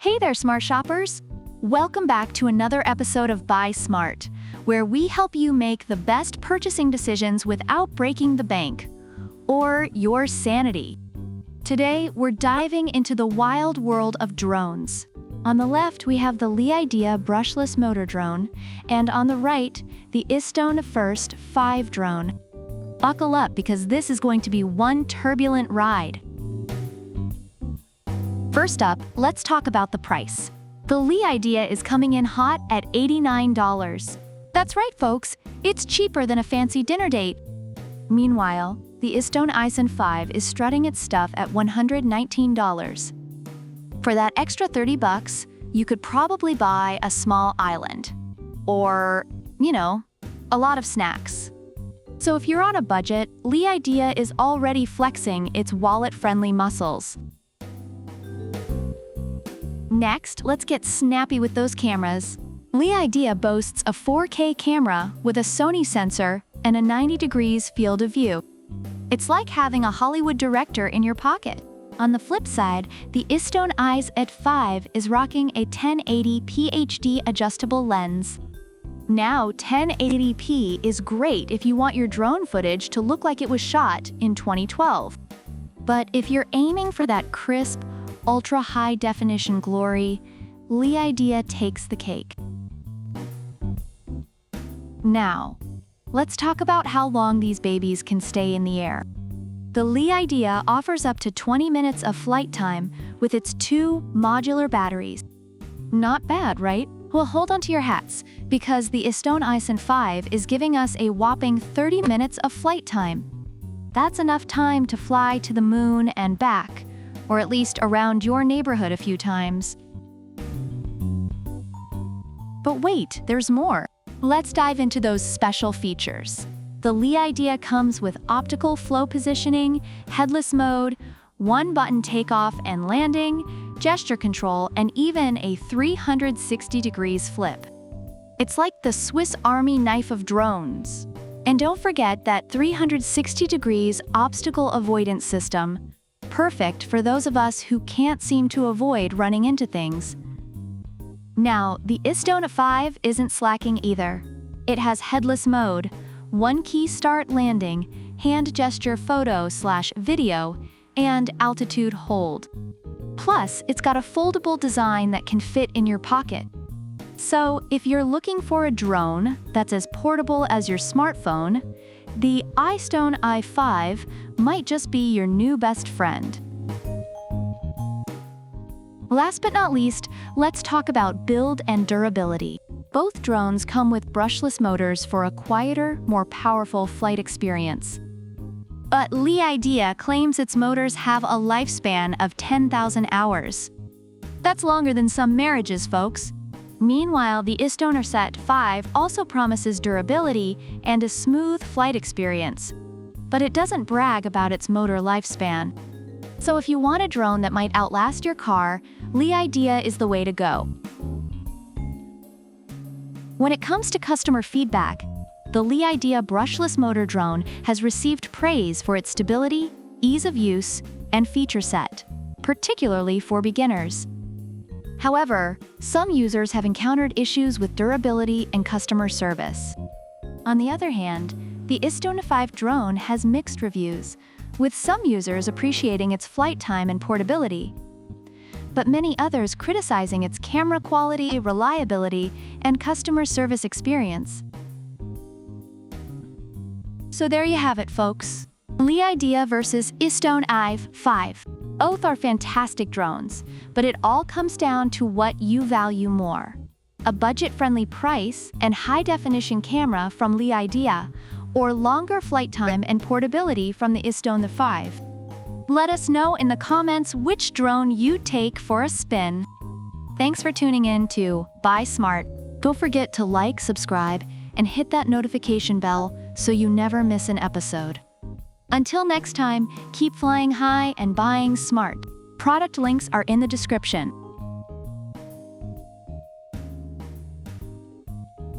Hey there, smart shoppers! Welcome back to another episode of Buy Smart, where we help you make the best purchasing decisions without breaking the bank or your sanity. Today, we're diving into the wild world of drones. On the left, we have the IDEA brushless motor drone, and on the right, the istone First 5 drone. Buckle up because this is going to be one turbulent ride. First up, let's talk about the price. The IDEA is coming in hot at $89. That's right, folks, it's cheaper than a fancy dinner date. Meanwhile, the istone 5 is strutting its stuff at $119. For that extra $30, you could probably buy a small island. Or, a lot of snacks. So if you're on a budget, IDEA is already flexing its wallet-friendly muscles. Next, let's get snappy with those cameras. IDEA boasts a 4K camera with a Sony Sensor and a 90 degrees field of view. It's like having a Hollywood director in your pocket. On the flip side, the istone 5 is rocking a 1080p HD adjustable lens. Now, 1080p is great if you want your drone footage to look like it was shot in 2012. But if you're aiming for that crisp, ultra-high-definition glory, IDEA takes the cake. Now, let's talk about how long these babies can stay in the air. The IDEA offers up to 20 minutes of flight time with its 2 modular batteries. Not bad, right? Well, hold on to your hats, because the istone 5 is giving us a whopping 30 minutes of flight time. That's enough time to fly to the moon and back, or at least around your neighborhood a few times. But wait, there's more. Let's dive into those special features. The IDEA comes with optical flow positioning, headless mode, one-button takeoff and landing, gesture control, and even a 360 degrees flip. It's like the Swiss Army knife of drones. And don't forget that 360 degrees obstacle avoidance system, perfect for those of us who can't seem to avoid running into things. Now, the istone 5 isn't slacking either. It has headless mode, one-key start landing, hand gesture photo/video, and altitude hold. Plus, it's got a foldable design that can fit in your pocket. So, if you're looking for a drone that's as portable as your smartphone, the istone 5 might just be your new best friend. Last but not least, let's talk about build and durability. Both drones come with brushless motors for a quieter, more powerful flight experience. But IDEA claims its motors have a lifespan of 10,000 hours. That's longer than some marriages, folks. Meanwhile, the istone 5 also promises durability and a smooth flight experience. But it doesn't brag about its motor lifespan. So if you want a drone that might outlast your car, IDEA is the way to go. When it comes to customer feedback, the IDEA brushless motor drone has received praise for its stability, ease of use, and feature set, particularly for beginners. However, some users have encountered issues with durability and customer service. On the other hand, the istone 5 drone has mixed reviews, with some users appreciating its flight time and portability, but many others criticizing its camera quality, reliability, and customer service experience. So there you have it, folks. IDEA versus istone 5. Both are fantastic drones, but it all comes down to what you value more. A budget-friendly price and high-definition camera from IDEA, or longer flight time and portability from the istone 5. Let us know in the comments which drone you'd take for a spin. Thanks for tuning in to Buy Smart. Don't forget to like, subscribe, and hit that notification bell so you never miss an episode. Until next time, keep flying high and buying smart. Product links are in the description.